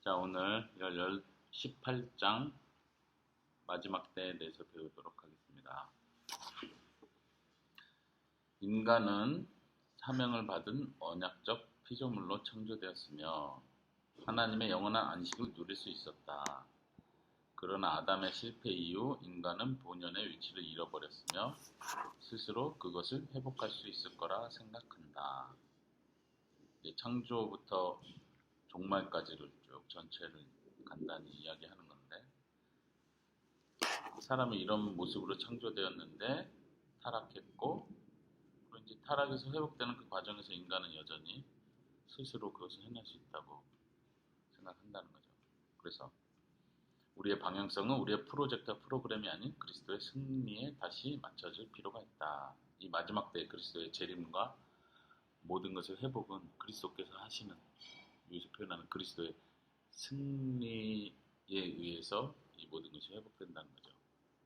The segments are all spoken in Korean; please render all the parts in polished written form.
자, 오늘 18장 마지막 때에 대해서 배우도록 하겠습니다. 인간은 사명을 받은 언약적 피조물로 창조되었으며 하나님의 영원한 안식을 누릴 수 있었다. 그러나 아담의 실패 이후 인간은 본연의 위치를 잃어버렸으며 스스로 그것을 회복할 수 있을 거라 생각한다. 창조부터 종말까지를 쭉 전체를 간단히 이야기하는 건데, 사람이 이런 모습으로 창조되었는데 타락했고, 그리고 이제 타락에서 회복되는 그 과정에서 인간은 여전히 스스로 그것을 해낼 수 있다고 생각한다는 거죠. 그래서 우리의 방향성은 우리의 프로젝트와 프로그램이 아닌 그리스도의 승리에 다시 맞춰질 필요가 있다. 이 마지막 때의 그리스도의 재림과 모든 것의 회복은 그리스도께서 하시는, 여기서 표현하는 그리스도의 승리에 의해서 이 모든 것이 회복된다는 거죠.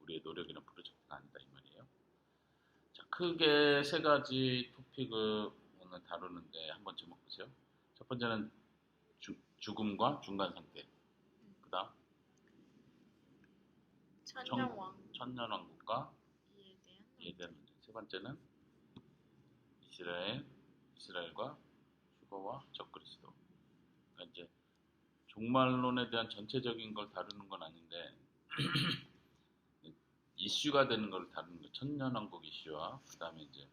우리의 노력이나 프로젝트가 아니다 이 말이에요. 자, 크게 세 가지 토픽을 오늘 다루는데 한번 제목 보세요. 첫 번째는 죽음과 중간 상태. 그 다음 천년왕국과 이에 대한 문제. 세 번째는 이스라엘과 휴거와 적그리스도. 그러니까 이제 종말론에 대한 전체적인 걸 다루는 건 아닌데 이슈가 되는 걸 다루는 거. 천년왕국 이슈와 그 다음에 이제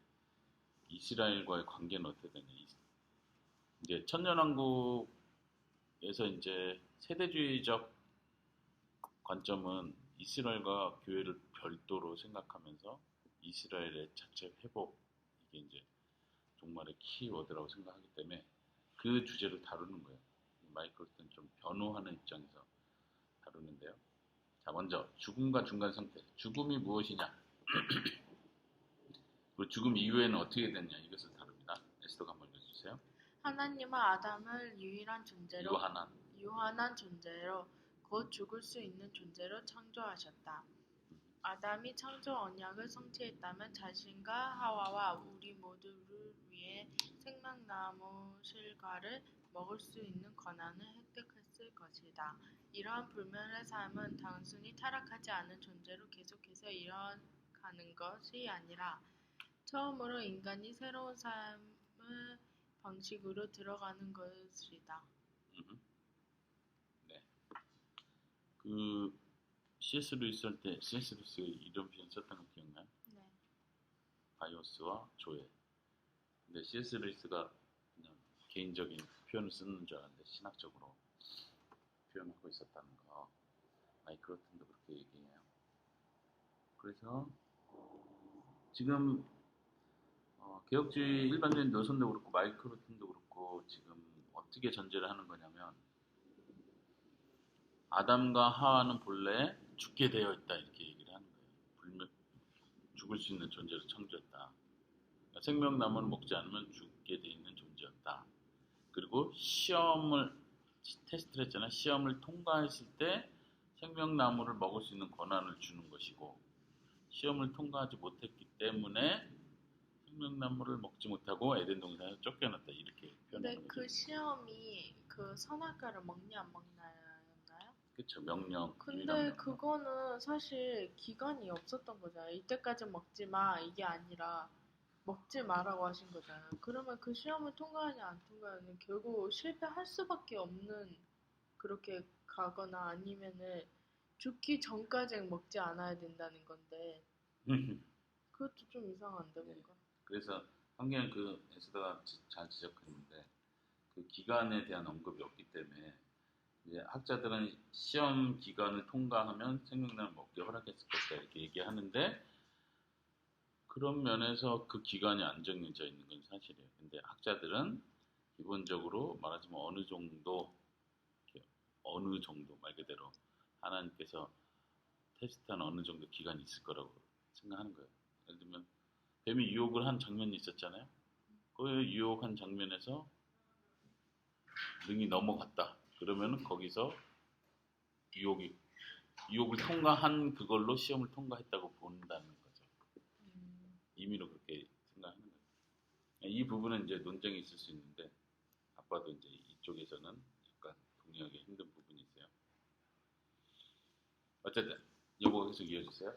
이스라엘과의 관계는 어떻게 되냐. 이제 천년왕국에서 이제 세대주의적 관점은 이스라엘과 교회를 별도로 생각하면서 이스라엘의 자체 회복, 이게 이제 종말의 키워드라고 생각하기 때문에 그 주제를 다루는 거예요. 마이클 튼 좀 변호하는 입장에서 다루는데요. 자, 먼저 죽음과 중간 상태. 죽음이 무엇이냐? 그리고 죽음 이후에는 어떻게 됐냐? 이것을 다룹니다. 에스더가 한번 읽어주세요. 하나님은 아담을 유한한 존재로 곧 죽을 수 있는 존재로 창조하셨다. 아담이 창조 언약을 성취했다면 자신과 하와와 우리 모두를 위해 생명나무 실과를 먹을 수 있는 권한을 획득했을 것이다. 이러한 불멸의 삶은 단순히 타락하지 않은 존재로 계속해서 이어가는 것이 아니라 처음으로 인간이 새로운 삶의 방식으로 들어가는 것이다. 네. 그 C.S. 루이스 할 때 C.S. 루이스 이런 표현 썼던 거 기억나요? 네. 바이오스와 조회. 근데 C.S. 루이스가 그냥 개인적인 표현을 쓰는 줄 알았는데 신학적으로 표현하고 있었다는 거. 마이클 튼도 그렇게 얘기해요. 그래서 지금 개혁주의 일반적인 노선도 그렇고 마이클 튼도 그렇고 지금 어떻게 전제를 하는 거냐면 아담과 하와는 본래 죽게 되어 있다 이렇게 얘기를 하는 거예요. 죽을 수 있는 존재로 창조했다. 그러니까 생명나무를 먹지 않으면 죽게 되어 있는 존재였다. 그리고 테스트를 했잖아요. 시험을 통과했을 때 생명나무를 먹을 수 있는 권한을 주는 것이고, 시험을 통과하지 못했기 때문에 생명나무를 먹지 못하고 에덴 동산에서 쫓겨났다 이렇게 표현하는 근데 거죠. 그 시험이 그 선악과를 먹냐 안 먹냐였나요? 그렇죠. 명령. 근데 그거는 사실 기간이 없었던 거잖아요. 이때까지 먹지 마 이게 아니라 먹지 마라고 하신 거잖아요. 그러면 그 시험을 통과하냐 안 통과하냐 결국 실패할 수밖에 없는, 그렇게 가거나 아니면은 죽기 전까지는 먹지 않아야 된다는 건데 그것도 좀 이상한데 뭔가. 그래서 한계는 그 에스더가 잘 지적했는데 그 기간에 대한 언급이 없기 때문에 이제 학자들은 시험 기간을 통과하면 생명나무를 먹게 허락했을 것이다 이렇게 얘기하는데, 그런 면에서 그 기간이 안 정해져 있는 건 사실이에요. 근데 학자들은 기본적으로 말하자면 어느 정도 말 그대로 하나님께서 테스트한 어느 정도 기간이 있을 거라고 생각하는 거예요. 예를 들면 뱀이 유혹을 한 장면이 있었잖아요. 그 유혹한 장면에서 능이 넘어갔다. 그러면은 거기서 유혹을 통과한 그걸로 시험을 통과했다고 본다는 거죠. 임의로 그렇게 생각하는 거예요. 이 부분은 이제 논쟁이 있을 수 있는데 아빠도 이제 이쪽에서는 약간 동의하기 힘든 부분이 있어요. 어쨌든 요거 계속 이어주세요.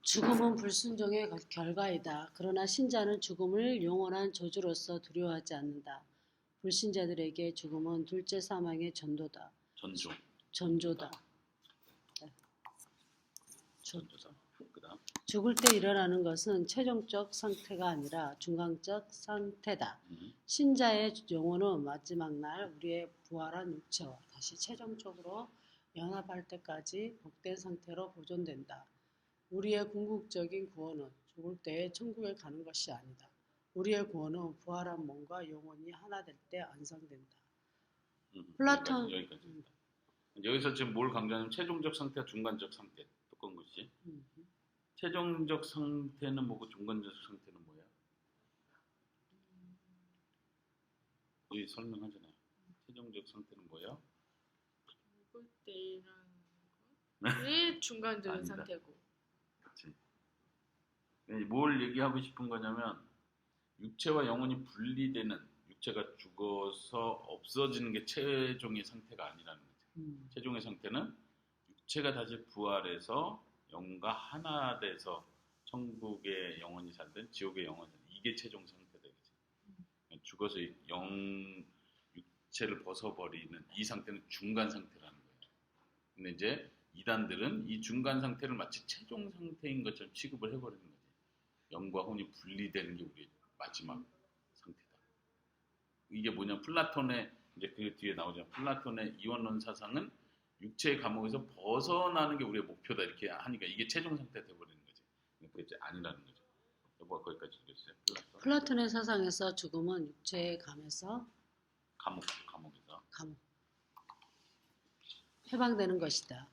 죽음은 불순종의 결과이다. 그러나 신자는 죽음을 영원한 저주로서 두려워하지 않는다. 불신자들에게 죽음은 둘째 사망의 전조다. 전조사. 그다음 죽을 때 일어나는 것은 최종적 상태가 아니라 중간적 상태다. 신자의 영혼은 마지막 날 우리의 부활한 육체와 다시 최종적으로 연합할 때까지 복된 상태로 보존된다. 우리의 궁극적인 구원은 죽을 때에 천국에 가는 것이 아니다. 우리의 구원은 부활한 몸과 영혼이 하나 될 때 완성된다. 플라톤 여기까지. 여기서 지금 뭘 강조하냐면 최종적 상태와 중간적 상태 똑같은 것이지. 최종적 상태는 뭐고 중간적 상태는 뭐야? 여기 설명하잖아요. 최종적 상태는 뭐예요? 죽을 때 일어나는 게 중간적인 아니다. 상태고. 그렇지. 뭘 얘기하고 싶은 거냐면 육체와 영혼이 분리되는, 육체가 죽어서 없어지는 게 최종의 상태가 아니라는 거지. 최종의 상태는 육체가 다시 부활해서 영혼과 하나 돼서 천국의 영혼이 살든 지옥의 영혼이 살든 이게 최종 상태다. 죽어서 육체를 벗어버리는 이 상태는 중간 상태라는 거예요. 근데 이제 이단들은 이 중간 상태를 마치 최종 상태인 것처럼 취급을 해버리는 거지. 영과 혼이 분리되는 게 우리의 마지막 상태다. 이게 뭐냐, 플라톤의 이제 그 뒤에 나오죠. 플라톤의 이원론 사상은 육체의 감옥에서 벗어나는 게 우리의 목표다 이렇게 하니까 이게 최종 상태가 돼버리는 거지. 그게 이제 아니라는 거죠. 여보가 거기까지 읽었어요. 플라톤의 사상에서 죽음은 육체의 감에서 감옥에서 해방되는 것이다.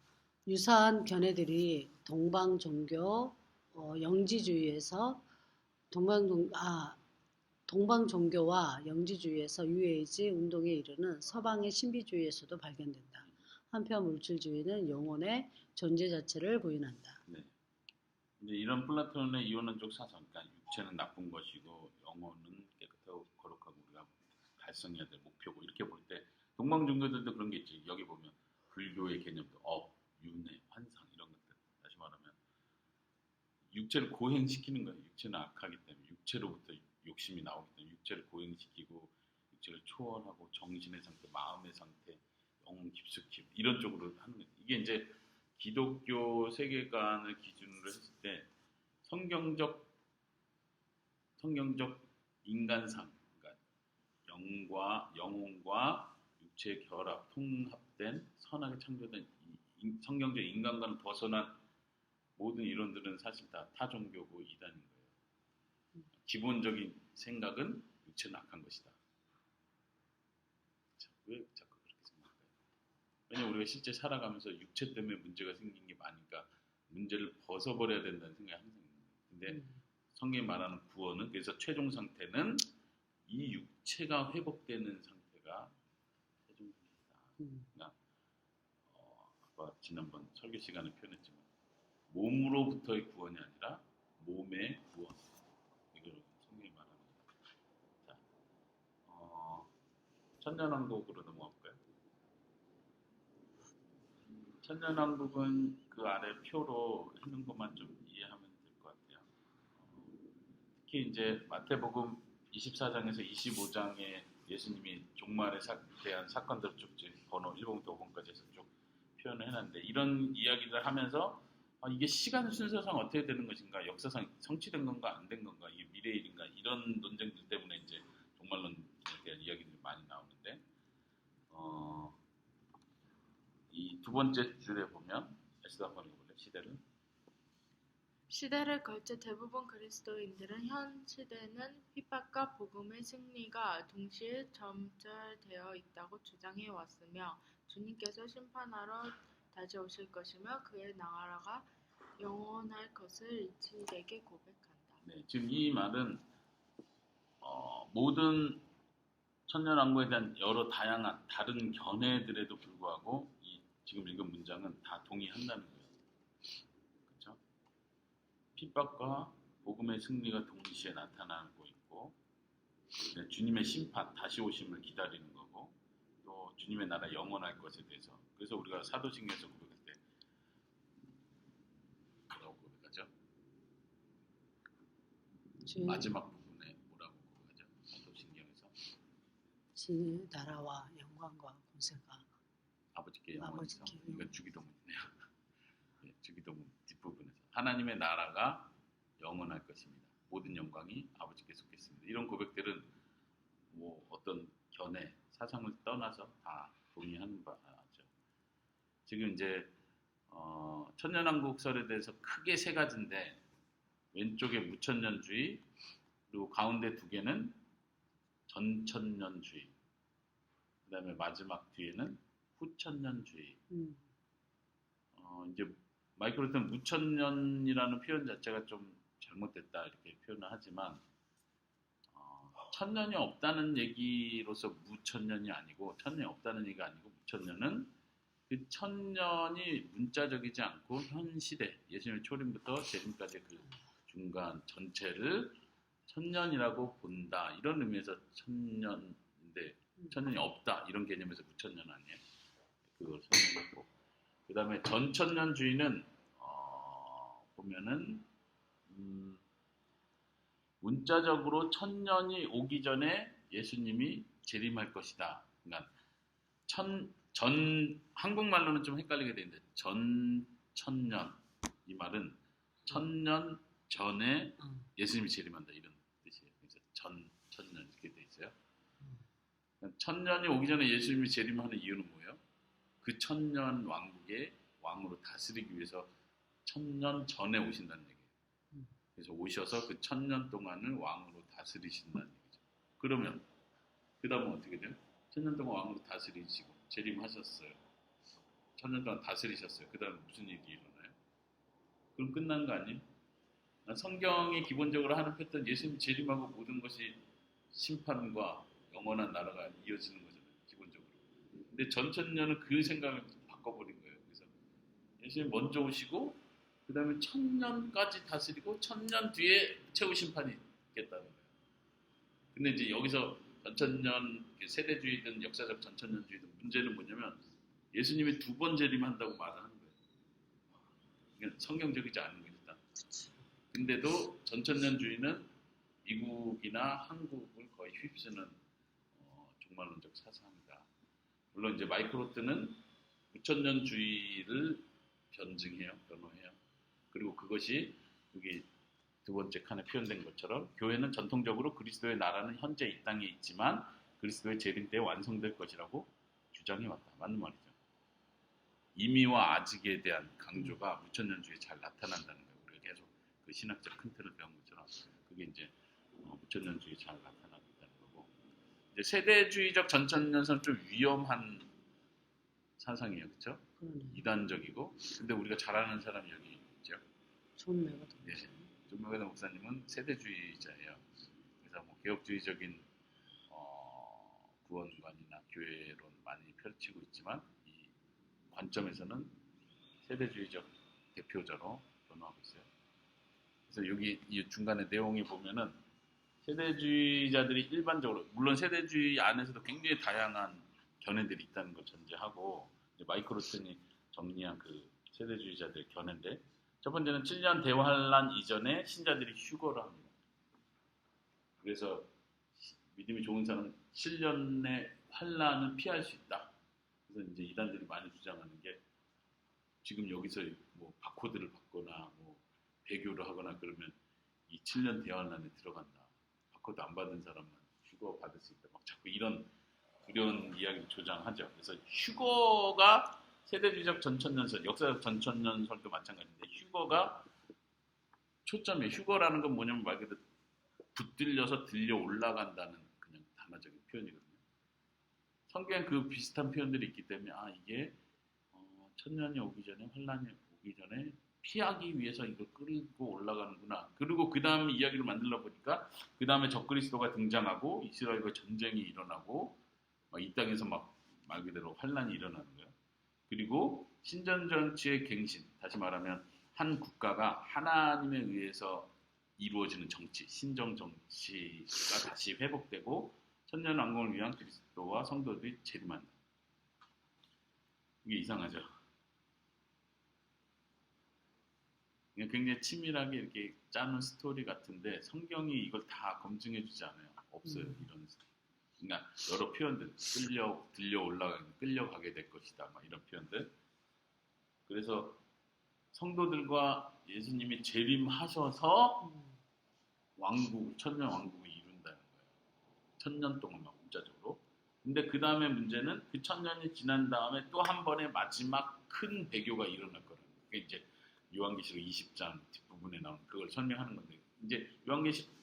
유사한 견해들이 동방 종교 영지주의에서 동방 종교와 영지주의에서 유에이지 운동에 이르는 서방의 신비주의에서도 발견된다. 한편 물질주의는 영혼의 존재 자체를 부인한다. 네. 이제 이런 플라톤의 이원론적 사상, 그러니까 육체는 나쁜 것이고 영혼은 깨끗하고 거룩하고 우리가 달성해야 될 목표고 이렇게 볼 때 동방 종교들도 그런 게 있지. 여기 보면 불교의 개념도 윤회, 환상 이런 것들. 다시 말하면 육체를 고행시키는 거예요. 육체는 악하기 때문에 육체로부터 욕심이 나오기 때문에 육체를 고행시키고 육체를 초월하고 정신의 상태, 마음의 상태, 영혼 깊숙이 이런 쪽으로 하는 거예요. 이게 이제 기독교 세계관을 기준으로 했을 때 성경적 인간상, 그러니까 영과 영혼과 육체의 결합, 통합된 선하게 창조된 성경적 인간과는 벗어난 모든 이론들은 사실 다 타종교고 이단인 거예요. 기본적인 생각은 육체는 악한 것이다. 자, 왜 자꾸 그렇게 생각할까요? 왜냐면 우리가 실제 살아가면서 육체 때문에 문제가 생긴 게 많으니까 문제를 벗어버려야 된다는 생각이 항상 있는 거예요. 근데 성경이 말하는 구원은, 그래서 최종 상태는 이 육체가 회복되는 상태가 최종 상태다. 그러니까 아까 지난번 설교 시간에 표현했지만 몸으로부터의 구원이 아니라 몸의 구원, 이걸 성경이 말하는 거예요. 자, 천년왕국으로 넘어갈까요? 천년왕국은 그 아래 표로 해놓은 것만 좀 이해하면 될 것 같아요. 특히 이제 마태복음 24장에서 25장에 예수님이 종말에 대한 사건들을 쭉 번호 1번부터 5번까지 해서 쭉 표현을 해놨는데, 이런 이야기를 하면서 이게 시간 순서상 어떻게 되는 것인가, 역사상 성취된 건가 안 된 건가, 이게 미래의 일인가, 이런 논쟁들 때문에 이제 종말론에 대한 이야기들이 많이 나오는데, 이 두 번째 줄에 보면 에스더 한번 읽어볼래요? 시대를 걸쳐 대부분 그리스도인들은 현 시대는 핍박과 복음의 승리가 동시에 점철되어 있다고 주장해 왔으며, 주님께서 심판하러 다시 오실 것이며 그의 나라가 영원할 것을 일치되게 고백한다. 네, 지금 이 말은 모든 천년왕국에 대한 여러 다양한 다른 견해들에도 불구하고 이 지금 읽은 문장은 다 동의한다는 거예요. 그렇죠? 핍박과 복음의 승리가 동시에 나타나고 있고, 주님의 심판, 다시 오심을 기다리는 거고, 또 주님의 나라 영원할 것에 대해서. 그래서 우리가 사도신경에서 고백할 때 뭐라고 고백하죠? 마지막 부분에 뭐라고 고백하죠? 사도신경에서 주의 나라와 영광과 권세가 아버지께 영원해서. 아버지께 이건 주기도문이네요. 네, 주기도문 뒷부분에서 하나님의 나라가 영원할 것입니다. 모든 영광이 아버지께 속했습니다. 이런 고백들은 뭐 어떤 견해, 사상을 떠나서 다 동의하는 바죠. 지금 이제 천년왕국설에 대해서 크게 세 가지인데 왼쪽에 무천년주의, 그리고 가운데 두 개는 전천년주의, 그 다음에 마지막 뒤에는 후천년주의. 이제 마이크로트는 무천년이라는 표현 자체가 좀 잘못됐다 이렇게 표현을 하지만 천년이 없다는 얘기로서 무천년이 아니고, 천년이 없다는 얘기가 아니고, 무천년은 그 천년이 문자적이지 않고 현 시대, 예수님의 초림부터 재림까지 그 중간 전체를 천년이라고 본다, 이런 의미에서 천년인데, 천년이 없다 이런 개념에서 무천년 아니에요. 그걸 설명했고, 그 다음에 전천년주의는 보면은 문자적으로 천년이 오기 전에 예수님이 재림할 것이다. 그러니까 한국말로는 좀 헷갈리게 되는데 전천년, 이 말은 천년 전에 예수님이 재림한다 이런 뜻이에요. 그래서 전천년 이렇게 돼 있어요. 그러니까 천년이 오기 전에 예수님이 재림하는 이유는 뭐예요? 그 천년 왕국의 왕으로 다스리기 위해서 천년 전에 오신다는 얘기예요. 그래서 오셔서 그 천년 동안을 왕으로 다스리신다는 얘기죠. 그러면 그 다음은 어떻게 돼요? 천년 동안 왕으로 다스리시고 재림하셨어요. 천년 동안 다스리셨어요. 그 다음에 무슨 일이 일어나요? 그럼 끝난 거 아니에요? 성경이 기본적으로 하는 패턴, 예수님 재림하고 모든 것이 심판과 영원한 나라가 이어지는 거잖아요. 기본적으로. 근데 전천년은 그 생각을 바꿔버린 거예요. 그래서 예수님 먼저 오시고 그 다음에 천년까지 다스리고 천년 뒤에 최후 심판이 있겠다는 거예요. 근데 이제 여기서 전천년 세대주의든 역사적 전천년주의든 문제는 뭐냐면 예수님이 두 번 재림한다고 말을 하는 거예요. 이게 성경적이지 않은 게 일단. 근데도 전천년주의는 미국이나 한국을 거의 휩쓰는 종말론적 사상이다. 물론 이제 마이크로트는 무천년주의를 변호해요. 그리고 그것이 여기 두 번째 칸에 표현된 것처럼 교회는 전통적으로 그리스도의 나라는 현재 이 땅에 있지만 그리스도의 재림 때 완성될 것이라고 주장해 왔다. 맞는 말이죠. 이미와 아직에 대한 강조가 무천년주의에 잘 나타난다는 거예요. 우리가 계속 그 신학적 큰 틀을 배운 것처럼 그게 이제 무천년주의에 잘 나타나고 있다는 거고, 이제 세대주의적 전천년선 좀 위험한 사상이에요, 그렇죠? 이단적이고. 근데 우리가 잘 아는 사람이 여기 있죠. 존 메가더. 네, 존 메가더 목사님은 세대주의자예요. 그래서 뭐 개혁주의적인 구원관이나 교회론 많이 펼치고 있지만 이 관점에서는 세대주의적 대표자로 변호하고 있어요. 그래서 여기 이 중간에 내용이 보면은 세대주의자들이 일반적으로, 물론 세대주의 안에서도 굉장히 다양한 견해들이 있다는 걸 전제하고 마이크로튼이 정리한 그 세대주의자들의 견해인데, 첫 번째는 7년 대환란 이전에 신자들이 휴거를 합니다. 그래서 믿음이 좋은 사람은 7년의 환란을 피할 수 있다. 그래서 이제 이단들이 많이 주장하는 게, 지금 여기서 뭐 바코드를 받거나 뭐 배교를 하거나 그러면 이 7년 대환란에 들어간다. 바코드 안 받은 사람만 휴거 받을 수 있다. 막 자꾸 이런 두려운 이야기를 조장하죠. 그래서 휴거가 세대주의적 전천년설, 역사적 전천년설도 마찬가지인데 휴거가 초점이에요. 휴거라는 건 뭐냐면 말 그대로 붙들려서 들려 올라간다는 그냥 단어적인 표현이거든요. 성경에 그 비슷한 표현들이 있기 때문에 이게 천년이 오기 전에, 환란이 오기 전에 피하기 위해서 이걸 끌고 올라가는구나. 그리고 그 다음 이야기를 만들다 보니까 그 다음에 적그리스도가 등장하고 이스라엘과 전쟁이 일어나고 이 땅에서 막 말 그대로 환란이 일어나는 거예요. 그리고 신전정치의 갱신, 다시 말하면 한 국가가 하나님에 의해서 이루어지는 정치, 신정 정치가 다시 회복되고 천년 왕국을 위한 그리스도와 성도들이 재림한다. 이게 이상하죠. 그냥 굉장히 치밀하게 이렇게 짜는 스토리 같은데 성경이 이걸 다 검증해주지 않아요. 없어요. 이런. 그러니까 여러 표현들 들려 올라가는 끌려가게 될 것이다. 막 이런 표현들. 그래서 성도들과 예수님이 재림하셔서 천년 왕국을 이룬다는 거예요. 1000년 동안 막 문자적으로. 근데 그 다음에 문제는 그 1000년이 지난 다음에 또 한 번의 마지막 큰 배교가 일어날 거라는 거예요. 그게 이제 요한계시록 20장 뒷부분에 나오는 그걸 설명하는 건데 이제 요한계시록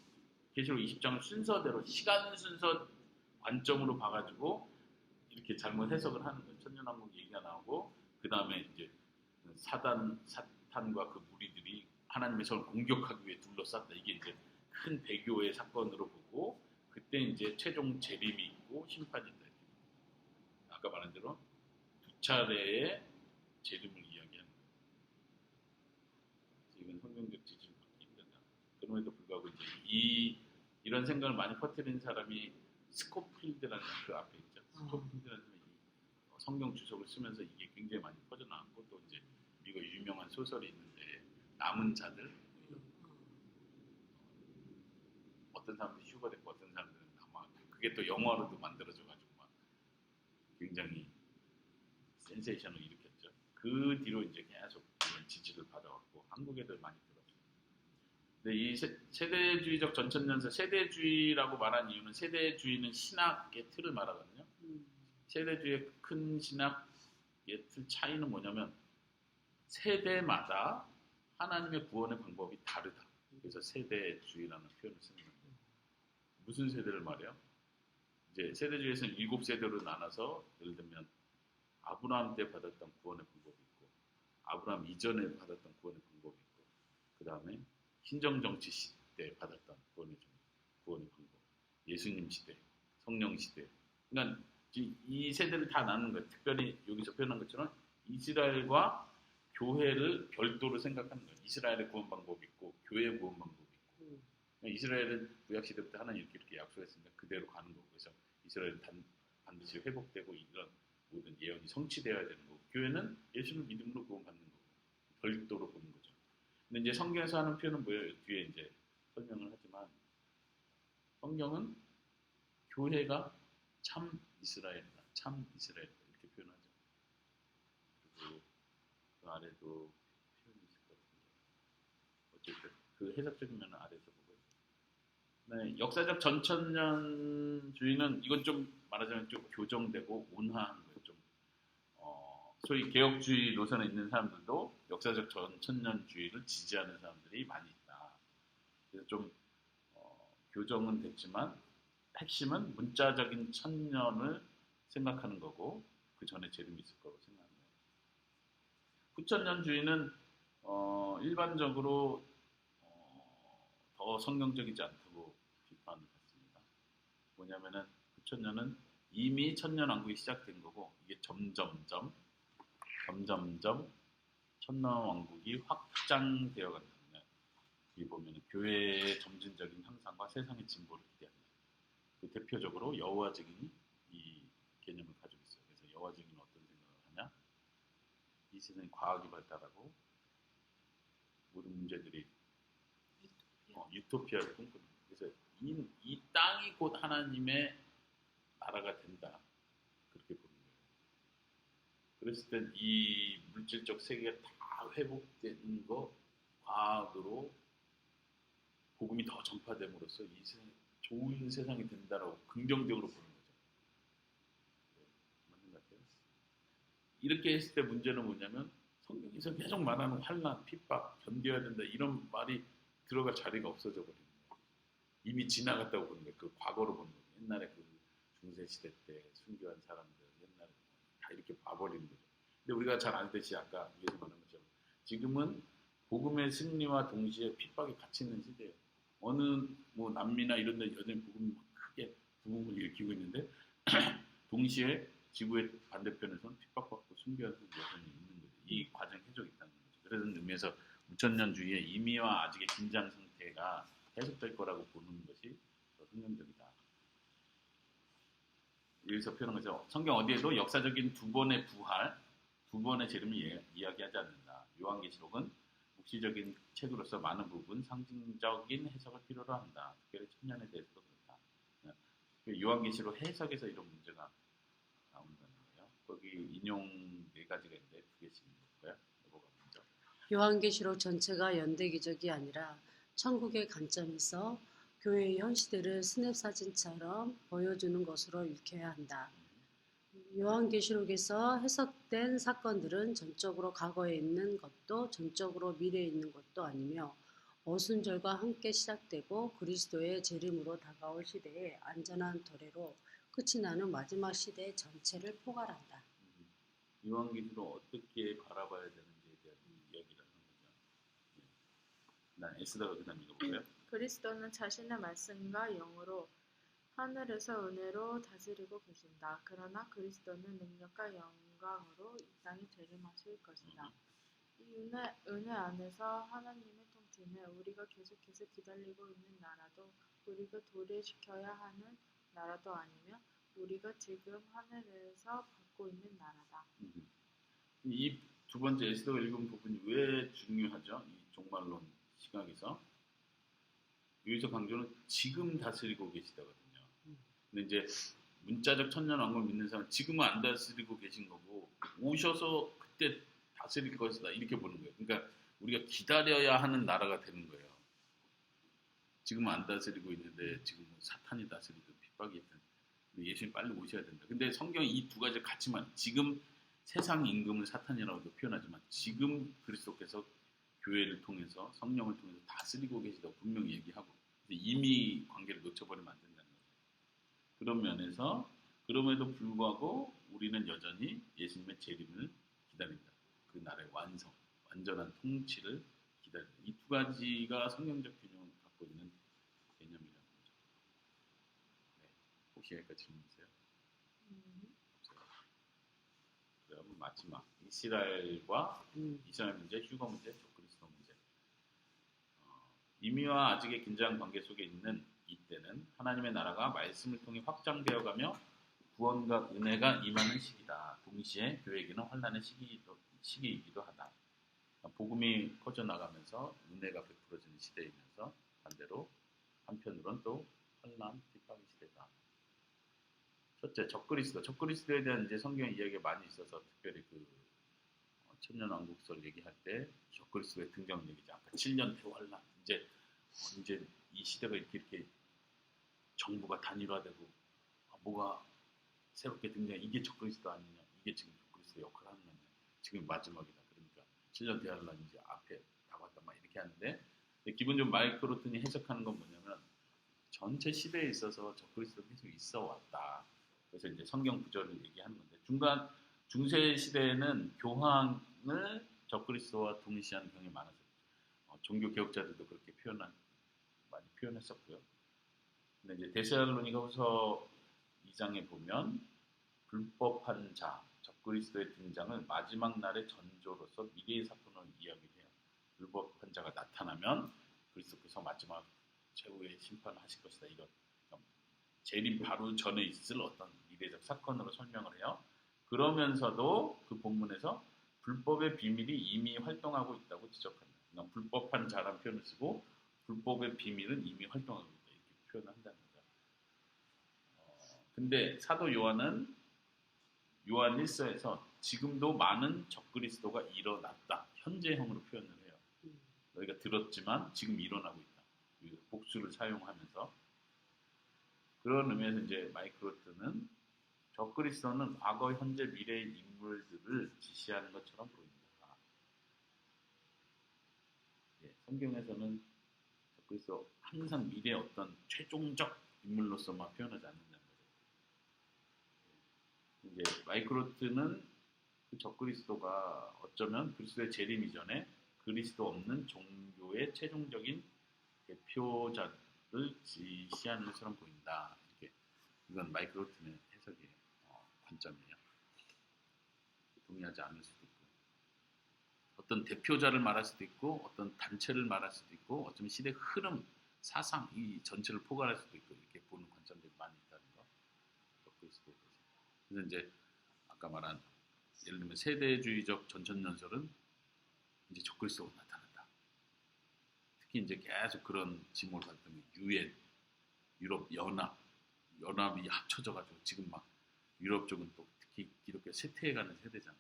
20장을 순서대로 시간 순서 관점으로 봐가지고 이렇게 잘못 해석을 하는 거예요. 천년왕국 얘기가 나오고 그 다음에 이제 사탄과 그 무리들이 하나님의 성을 공격하기 위해 둘러쌌다. 이게 이제 큰 배교의 사건으로 보고 그때 이제 최종 재림이 있고 심판이 있다. 아까 말한 대로 두 차례의 재림을 이야기하는 거예요. 이건 성경적 지지를 받기 힘들다. 그럼에도 불구하고 이제 이런 생각을 많이 퍼뜨리는 사람이 스코필드라는 그 앞에 있죠. 스코필드라는 사람이 성경 주석을 쓰면서 이게 굉장히 많이 퍼져나왔고 또 이제 미국 유명한 소설이 있는데 남은 자들 어떤 사람들이 휴가 됐고 어떤 사람들은 남아 그게 또 영화로도 만들어져가지고 막 굉장히 센세이션을 일으켰죠. 그 뒤로 이제 계속 이런 지지를 받아왔고 한국에도 많이 들었어요. 근데 이 세대주의적 전천년사 세대주의라고 말한 이유는 세대주의는 신학의 틀을 말하거든요. 세대주의의 큰 신학의 틀 차이는 뭐냐면 세대마다 하나님의 구원의 방법이 다르다. 그래서 세대주의라는 표현을 쓰는 거예요. 무슨 세대를 말해요? 이제 세대주의에서는 7세대로 나눠서 예를 들면 아브라함 때 받았던 구원의 방법이 있고 아브라함 이전에 받았던 구원의 방법이 있고 그 다음에 신정정치 시대 받았던 구원의 방법 예수님 시대, 성령 시대 그러니까 이 세대를 다 나누는 거예요. 특별히 여기서 표현한 것처럼 이스라엘과 교회를 별도로 생각하는 거예요. 이스라엘의 구원 방법이 있고 교회의 구원 방법이 있고 이스라엘은 구약시대부터 하나님 이렇게 약속했으니까 그대로 가는 거고 그래서 이스라엘은 반드시 회복되고 이런 모든 예언이 성취되어야 되는 거고 교회는 예수를 믿음으로 구원받는 거고 별도로 보는 거죠. 근데 이제 성경에서 하는 표현은 뭐예요? 뒤에 이제 설명을 하지만 성경은 교회가 참 이스라엘이다. 참 이스라엘이다. 이렇게 표현하죠. 그리고 그 아래도 표현이 있을 것 같은데 어쨌든 그 해석적인 면은 아래에서 보고 네, 역사적 전천년주의는 이건 좀 말하자면 좀 교정되고 온화한 거예요. 좀 소위 개혁주의 노선에 있는 사람들도 역사적 전천년주의를 지지하는 사람들이 많이 있다. 그래서 좀 교정은 됐지만 핵심은 문자적인 천년을 생각하는 거고 그 전에 재림이 있을 거라고 생각합니다. 구천년주의는 일반적으로 더 성경적이지 않다고 비판을 받습니다. 뭐냐면은 구천년은 이미 천년왕국이 시작된 거고 이게 점점점 천년왕국이 확장되어 간다는 거예요. 여기 보면 교회의 점진적인 향상과 세상의 진보를 기대한다. 그 대표적으로 여호와 증인이 이 개념을 가지고 있어요. 그래서 여호와 증인은 어떤 생각을 하냐? 이 세상에 과학이 발달하고 모든 문제들이 유토피아를 꿈꾸는 거예요. 그래서 이 땅이 곧 하나님의 나라가 된다. 그렇게 보는 거예요. 그랬을 땐 이 물질적 세계가 다 회복되는 거 과학으로 복음이 더 전파됨으로써 이 세상에 좋은 세상이 된다라고 긍정적으로 보는 거죠. 맞는 것 같아요. 이렇게 했을 때 문제는 뭐냐면 성경에서 계속 말하는 환난, 핍박, 견뎌야 된다 이런 말이 들어갈 자리가 없어져 버리는 거예요. 이미 지나갔다고 보는 거예요. 그 과거로 보는 거예요. 옛날에 그 중세시대 때 순교한 사람들 옛날에 다 이렇게 봐버리는 거죠. 근데 우리가 잘 알듯이 아까 위에서 말한 것처럼 지금은 복음의 승리와 동시에 핍박이 같이 있는 시대예요. 어느 뭐 남미나 이런 데 여전히 복음이 크게 부흥을 일으키고 있는데 동시에 지구의 반대편에서는 핍박받고 순교하는 여전히 있는 거죠. 이 과정이 계속 있다는 거죠. 그런 의미에서 5천년주의의 이미와 아직의 긴장 상태가 계속될 거라고 보는 것이 더 긍정적이다. 여기서 표현한 거죠. 성경 어디에도 역사적인 두 번의 부활, 두 번의 재림을 이야기하지 않는다. 요한계시록은 묵시적인 책으로서 많은 부분 상징적인 해석을 필요로 한다. 특별히 천년에 대해서도 그렇다. 요한계시록 해석에서 이런 문제가 나온다는 거예요. 거기 인용 네 가지가 있는데 두 개씩 볼까요? 이거가 먼저. 요한계시록 전체가 연대기적이 아니라 천국의 관점에서 교회의 현 시대를 스냅 사진처럼 보여주는 것으로 읽혀야 한다. 요한계시록에서 해석된 사건들은 전적으로 과거에 있는 것도 전적으로 미래에 있는 것도 아니며 오순절과 함께 시작되고 그리스도의 재림으로 다가올 시대의 안전한 도래로 끝이 나는 마지막 시대의 전체를 포괄한다. 요한계시록 어떻게 바라봐야 되는지에 대한 이야기를 하는 거죠. 난 에스더가 그다음 읽어볼까요? 그리스도는 자신의 말씀과 영으로 하늘에서 은혜로 다스리고 계신다. 그러나 그리스도는 능력과 영광으로 이 땅에 재림하실 것이다. 이 은혜 안에서 하나님의 통치는 우리가 계속해서 기다리고 있는 나라도 우리가 도래시켜야 하는 나라도 아니며 우리가 지금 하늘에서 받고 있는 나라다. 이 두 번째 에스더가 읽은 부분이 왜 중요하죠? 이 종말론 시각에서 여기서 강조는 지금 다스리고 계시다거든요. 근데 이제 문자적 천년왕국을 믿는 사람은 지금은 안 다스리고 계신 거고 오셔서 그때 다스릴 것이다 이렇게 보는 거예요. 그러니까 우리가 기다려야 하는 나라가 되는 거예요. 지금은 안 다스리고 있는데 지금은 사탄이 다스리고 핍박이 있든 예수님 빨리 오셔야 된다. 근데 성경이 이 두 가지를 같이만 지금 세상 임금을 사탄이라고도 표현하지만 지금 그리스도께서 교회를 통해서 성령을 통해서 다스리고 계시다고 분명히 얘기하고 이미 관계를 놓쳐버리면 안 된다는 거죠. 그런 면에서 그럼에도 불구하고 우리는 여전히 예수님의 재림을 기다린다. 그 나라의 완전한 통치를 기다린다. 이 두 가지가 성경적 균형을 갖고 있는 개념이라는 거죠. 네. 혹시 여기까지 질문 있어요? 그럼 마지막 이스라엘과 이스라엘 문제, 휴거 문제, 적그리스도 문제. 이미와 아직의 긴장한 관계 속에 있는 이때는 하나님의 나라가 말씀을 통해 확장되어가며 구원과 은혜가 임하는 시기다. 동시에 교회에게는 환난의 시기이기도 하다. 복음이 퍼져나가면서 은혜가 베풀어지는 시대이면서 반대로 한편으로는 또 환난, 핍박의 시대다. 첫째, 적그리스도에 대한 이제 성경 이야기가 많이 있어서 특별히 그 천년왕국설 얘기할 때 적그리스도의 등장을 얘기하지. 아까 7년 대환란 이제 이 시대가 이렇게 정부가 단일화되고 뭐가 새롭게 등장. 이게 적그리스도 아니냐? 이게 지금 적그리스도 역할을 하는 거냐? 지금 마지막이다. 그러니까 7년 대환란 이제 앞에 다가왔다 막 이렇게 하는데 기본적으로 마이크로튼이 해석하는 건 뭐냐면 전체 시대에 있어서 적그리스도가 계속 있어 왔다. 그래서 이제 성경 구절을 얘기하는 건데 중세 시대에는 교황을 적그리스도와 동시하는 경향이 많았어요. 종교 개혁자들도 그렇게 많이 표현했었고요. 근데 이제 데살로니가후서 2장에 보면 불법한 자, 적그리스도의 등장을 마지막 날의 전조로서 미래의 사건을 이야기해요. 불법한 자가 나타나면 그리스도께서 마지막 최후의 심판을 하실 것이다. 이런 재림 바로 전에 있을 어떤 미래적 사건으로 설명을 해요. 그러면서도 그 본문에서 불법의 비밀이 이미 활동하고 있다고 지적합니다. 그러니까 불법한 자란 표현을 쓰고 불법의 비밀은 이미 활동하고 있다 이렇게 표현한다는 거죠. 근데 사도 요한은 요한 1서에서 지금도 많은 적그리스도가 일어났다. 현재형으로 표현을 해요. 너희가 들었지만 지금 일어나고 있다. 복수를 사용하면서 그런 의미에서 이제 마이크로트는 적그리스도는 과거, 현재, 미래의 인물들을 지시하는 것처럼 보입니다. 성경에서는 적그리스도 항상 미래의 어떤 최종적 인물로서만 표현하지 않는다는 거죠. 이제 마이크로트는 그 적그리스도가 어쩌면 그리스도의 재림 이전에 그리스도 없는 종교의 최종적인 대표자를 지시하는 것처럼 보인다. 이렇게 이건 마이크로튼의 해석이에요. 관점이에요. 동의하지 않을 수도 있고 어떤 대표자를 말할 수도 있고 어떤 단체를 말할 수도 있고 어쩌면 시대 흐름, 사상 이 전체를 포괄할 수도 있고 이렇게 보는 관점들이 많이 있다는 거. 그리스도에 대해서. 그래서 이제 아까 말한 예를 들면 세대주의적 전천연설은 이제 적그리스도가 나타난다. 특히 이제 계속 그런 지목을 받던 게 유엔, 유럽 연합이 합쳐져가지고 지금 막 유럽 쪽은 또 특히 기독교 쇠퇴해가는 세대잖아.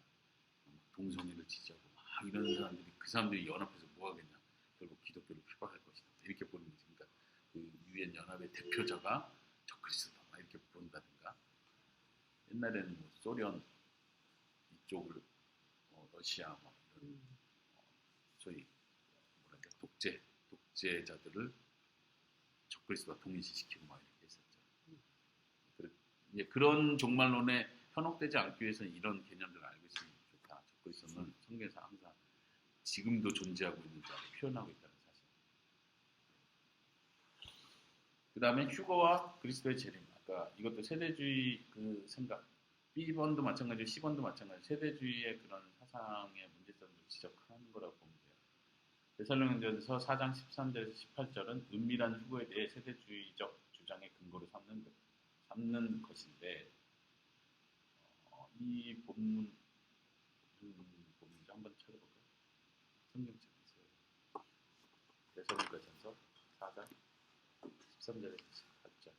동성애를 지지하고 막 이런 사람들이 그 사람들이 연합해서 뭐 하겠냐. 결국 기독교를 핍박할 것이다. 이렇게 보는 거지. 그러니까 그 유엔 연합의 대표자가 적그리스도다. 막 이렇게 본다든가. 옛날에는 뭐 소련 이쪽을 러시아 막 이런 소위 뭐랄까 독재자들을 적그리스도와 동일시시키고 막 이렇게 했었죠. 이제 그런 종말론에 현혹되지 않기 위해서는 이런 개념들을 알고 있으면 좋다. 적그리스도는 성경에서 항상 지금도 존재하고 있는 자를 표현하고 있다는 사실. 그 다음에 휴거와 그리스도의 재림. 아까 이것도 세대주의 그 생각. B번도 마찬가지고 C번도 마찬가지고 세대주의의 그런 사상의 문제점을 지적하는 거라고 보면 돼요. 데살로니가전서 4장 13절에서 18절은 은밀한 휴거에 대해 세대주의적 주장의 근거로 삼는 것인데 이 본문이 한번 찾아볼까요? 성경책에 있어요. 데살로니가전서 4장 13절에서 18절.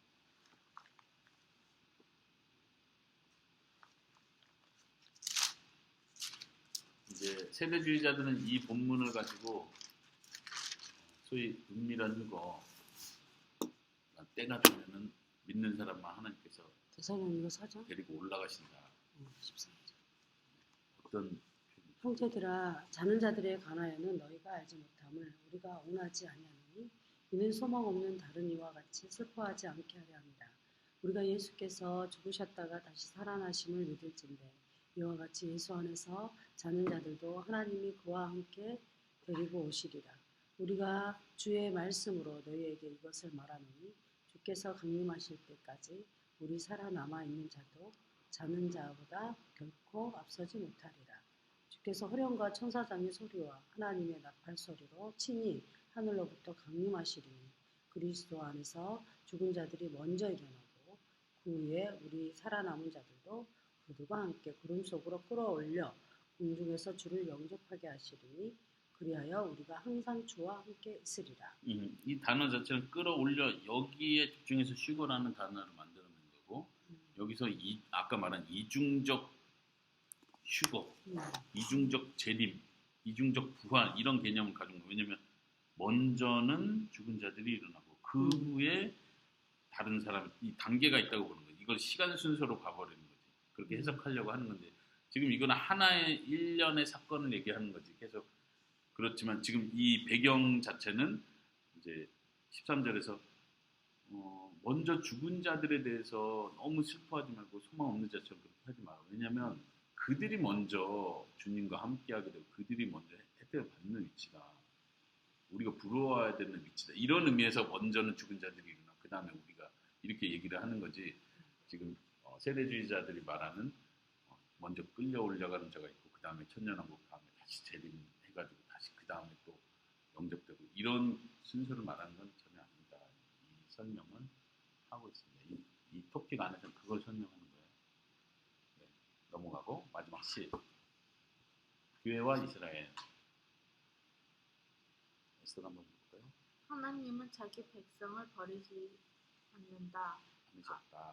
이제 세대주의자들은 이 본문을 가지고 소위 은밀한 휴거, 때가 되면은 믿는 사람만 하나님께서 데살로니가 4장 데리고 올라가신다. 14절. 어떤 형제들아 자는 자들에 관하여는 너희가 알지 못함을 우리가 원하지 아니하노니 이는 소망 없는 다른 이와 같이 슬퍼하지 않게 하려 합니다. 우리가 예수께서 죽으셨다가 다시 살아나심을 믿을진대 이와 같이 예수 안에서 자는 자들도 하나님이 그와 함께 데리고 오시리라. 우리가 주의 말씀으로 너희에게 이것을 말하노니 주께서 강림하실 때까지 우리 살아남아 있는 자도 자는 자보다 결코 앞서지 못하리라. 주께서 호령과 천사장의 소리와 하나님의 나팔 소리로 친히 하늘로부터 강림하시리니 그리스도 안에서 죽은 자들이 먼저 일어나고 그 후에 우리 살아남은 자들도 그들과 함께 구름 속으로 끌어올려 공중에서 주를 영접하게 하시리니 그리하여 우리가 항상 주와 함께 있으리라. 이 단어 자체는 끌어올려 여기에 집중해서 휴거라는 단어를 만들어낸 거고 여기서 아까 말한 이중적 휴거, 이중적 재림, 이중적 부활 이런 개념을 가진 거예요. 왜냐하면 먼저는 죽은 자들이 일어나고 그 후에 다른 사람 이 단계가 있다고 보는 거예요. 이걸 시간 순서로 가버리는 거지. 그렇게 해석하려고 하는 건데 지금 이거는 하나의 일련의 사건을 얘기하는 거지. 계속 그렇지만 지금 이 배경 자체는 이제 13절에서 먼저 죽은 자들에 대해서 너무 슬퍼하지 말고 소망 없는 자처럼 그렇게 하지 마라. 왜냐하면 그들이 먼저 주님과 함께하게 되고 그들이 먼저 혜택을 받는 위치다. 우리가 부러워야 되는 위치다. 이런 의미에서 먼저는 죽은 자들이 일어나 그 다음에 우리가 이렇게 얘기를 하는 거지. 지금 세대주의자들이 말하는 먼저 끌려올려가는 자가 있고 그 다음에 천년왕국 다음에 다시 재림해가지고 다시 그 다음에 또 영접되고 이런 순서를 말하는 건 전혀 아니다. 이 설명은 하고 있습니다. 이 토픽 안에서 그걸 설명하는 거예요. 네, 넘어가고 마지막 시 교회와 이스라엘 에스더 한번 볼까요? 하나님은 자기 백성을 버리지 않으셨다.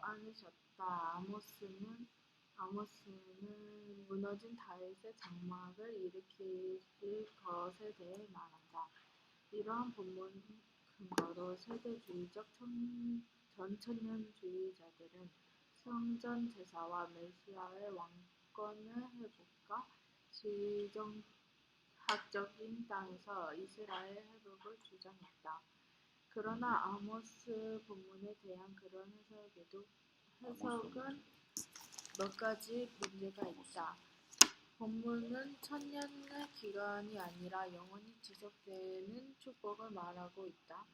아모스는 무너진 다윗의 장막을 일으키실 것에 대해 말한다. 이러한 본문 근거로 세대주의적 전천년주의자들은 성전 제사와 메시아의 왕권의 회복과 지정학적인 땅에서 이스라엘 회복을 주장했다. 그러나 아모스 본문에 대한 그런 해석은 몇 가지 문제가 있다. 본문은 천년의 기간이 아니라 영원히 지속되는 축복을 말하고 있다.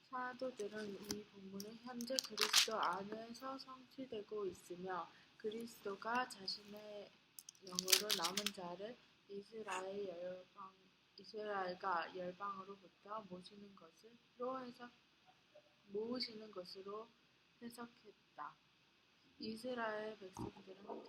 사도들은 이 본문은 현재 그리스도 안에서 성취되고 있으며 그리스도가 자신의 영으로 남은 자를 이스라엘과 열방으로부터 모으시는 것으로 해석했다. 이스라엘 백성들은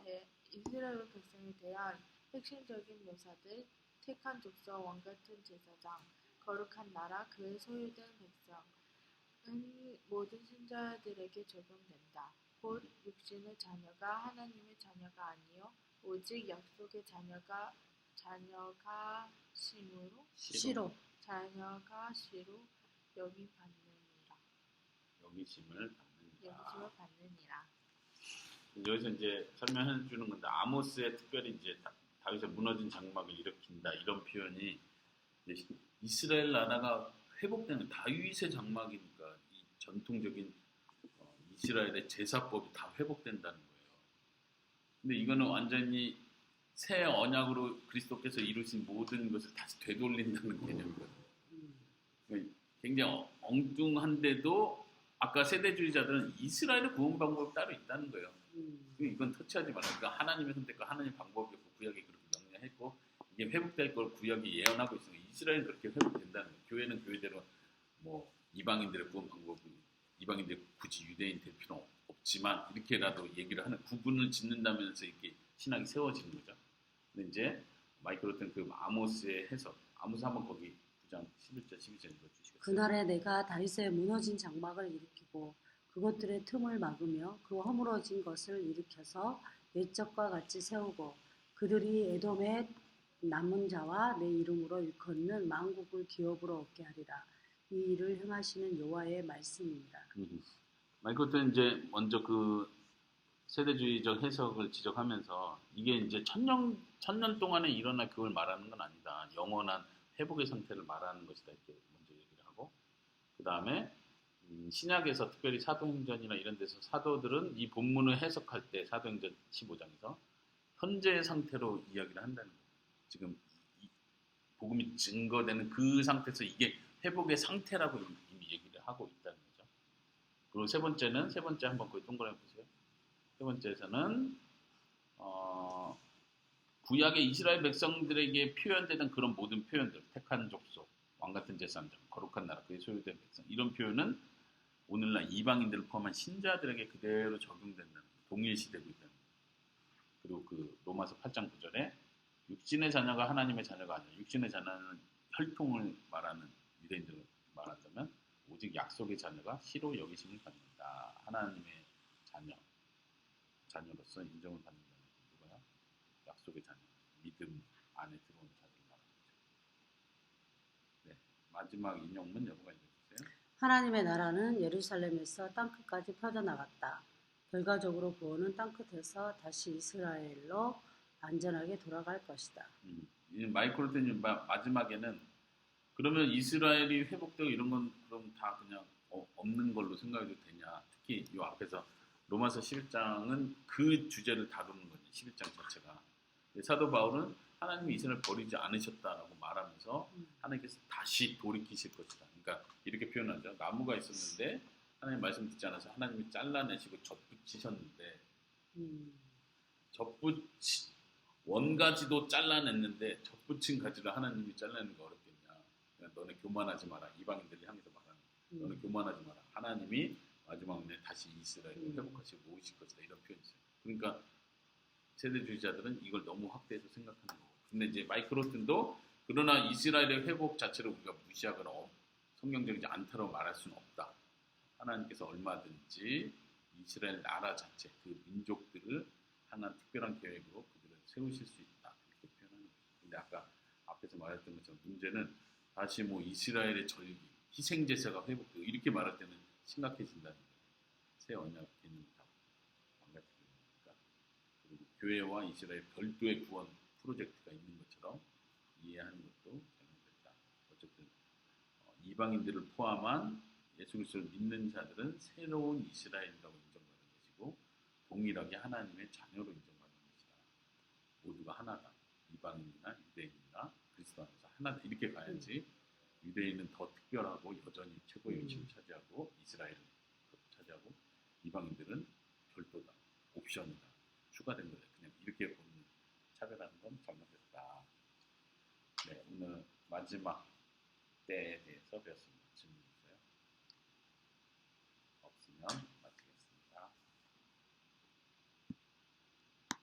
이스라엘 백성에 대한 핵심적인 묘사들, 택한 족속, 왕같은 제사장, 거룩한 나라, 그의 소유된 백성은 모든 신자들에게 적용된다. 곧 육신의 자녀가 하나님의 자녀가 아니요 오직 약속의 자녀가 심으로 시로 자녀가 시로 여기 받느니라. 여기심을 여기심을 받느니라. 받느니라. 여기서 이제 설명해 주는 건데 아모스의 특별히 이제 다윗의 무너진 장막을 일으킨다 이런 표현이 이제 이스라엘 나라가 회복되는 다윗의 장막이니까 이 전통적인 이스라엘의 제사법이 다 회복된다는 거예요. 근데 이거는 완전히 새 언약으로 그리스도께서 이루신 모든 것을 다시 되돌린다는 개념이거든요. 굉장히 엉뚱한데도 아까 세대주의자들은 이스라엘의 구원 방법이 따로 있다는 거예요. 이건 터치하지 말아요. 그러니까 하나님의 선택과 하나님의 방법이었고 구약이 그렇게 명령했고 이게 회복될 걸 구약이 예언하고 있으니까 이스라엘은 그렇게 회복된다는 거예요. 교회는 교회대로 뭐 이방인들의 구원 방법이 이방인들이 굳이 유대인 될 필요 없지만 이렇게라도 얘기를 하는 구분을 짓는다면서 이렇게 신학이 세워지는 거죠. 근데 이제 마이크로튼 그 아모스의 해석 아모스 한번 거기 9장 11절 12절 읽어주시겠어요? 그날에 내가 다윗의 무너진 장막을 일으키고 그것들의 틈을 막으며 그 허물어진 것을 일으켜서 옛적과 같이 세우고 그들이 에돔의 남은 자와 내 이름으로 일컫는 만국을 기업으로 얻게 하리라. 이 일을 행하시는 여호와의 말씀입니다. 마이크로튼 이제 먼저 그 세대주의적 해석을 지적하면서 이게 이제 천년 동안에 일어날 그걸 말하는 건 아니다. 영원한 회복의 상태를 말하는 것이다. 이렇게 먼저 얘기를 하고 그 다음에 신약에서 특별히 사도행전이나 이런 데서 사도들은 이 본문을 해석할 때 사도행전 15장에서 현재의 상태로 이야기를 한다는 거예요. 지금 이 복음이 증거되는 그 상태에서 이게 회복의 상태라고 이미 얘기를 하고 있다는 거죠. 그리고 세 번째 한번 거기 동그라미 보세요. 세 번째에서는 구약의 이스라엘 백성들에게 표현되던 그런 모든 표현들, 택한 족속, 왕같은 제사장, 거룩한 나라, 그의 소유된 백성 이런 표현은 오늘날 이방인들을 포함한 신자들에게 그대로 적용된다는 동일시되고 있다는 거예요. 그리고 그 로마서 8장 9절에 육신의 자녀가 하나님의 자녀가 아니라 육신의 자녀는 혈통을 말하는 유대인들을 말한다면 오직 약속의 자녀가 시로 여기심을 받는다. 하나님의 자녀로서 인정을 받는다는 누가요? 약속의 자녀, 믿음 안에 들어온 자들을 말하는 거죠. 네, 마지막 인용문 여보가 읽어주세요. 하나님의 나라는 예루살렘에서 땅끝까지 펴져나갔다. 결과적으로 구원은 땅끝에서 다시 이스라엘로 안전하게 돌아갈 것이다. 마이크로텐 마지막에는 그러면 이스라엘이 회복되고 이런 건 그럼 다 그냥 없는 걸로 생각해도 되냐. 특히 이 앞에서 로마서 11장은 그 주제를 다루는 거죠. 11장 자체가. 사도 바울은 하나님이 이스라엘 버리지 않으셨다라고 말하면서 하나님께서 다시 돌이키실 것이다. 그러니까 이렇게 표현하죠. 나무가 있었는데 하나님 말씀 듣지 않아서 하나님이 잘라내시고 젖붙이셨는데 원가지도 잘라냈는데 젖붙인 가지를 하나님이 잘라내는 게 어렵겠냐. 그러니까 너네 교만하지 마라. 이방인들을 향해서 말하는 너네 교만하지 마라. 하나님이 마지막 날 다시 이스라엘을 회복하시고 모으실 것이다. 이런 표현이 있어요. 그러니까 세대주의자들은 이걸 너무 확대해서 생각하는 거고. 근데 이제 마이크로튼도 그러나 이스라엘의 회복 자체를 우리가 무시하거나 성경적이지 않다고 말할 수는 없다. 하나님께서 얼마든지 이스라엘 나라 자체, 그 민족들을 하나 특별한 계획으로 그들을 세우실 수 있다. 이렇게 표현하는 거죠. 근데 아까 앞에서 말했던 것처럼 문제는 다시 뭐 이스라엘의 절기, 희생제사가 회복되고 이렇게 말할 때는 심각해진다는 거예요. 새 언약 개념이 다 망가뜨리니까. 그리고 교회와 이스라엘 별도의 구원 프로젝트가 있는 것처럼 이해하는 것도 잘못됐다. 어쨌든 이방인들을 포함한 예수 그리스도를 믿는 자들은 새로운 이스라엘이라고 인정받는 것이고 동일하게 하나님의 자녀로 인정받는 것이다. 모두가 하나다. 이방인이나 유대인이나 그리스도 안에서 하나다. 이렇게 가야지 유대인은 더 특별하고 여전히 최고의 위치를 차지하고 이스라엘은 차지하고 이방인들은 별도다. 옵션이다. 추가된 거다. 그냥 이렇게 보는 차별하는 건 잘못됐다. 네, 오늘 마지막 때에 대해서 배웠습니다.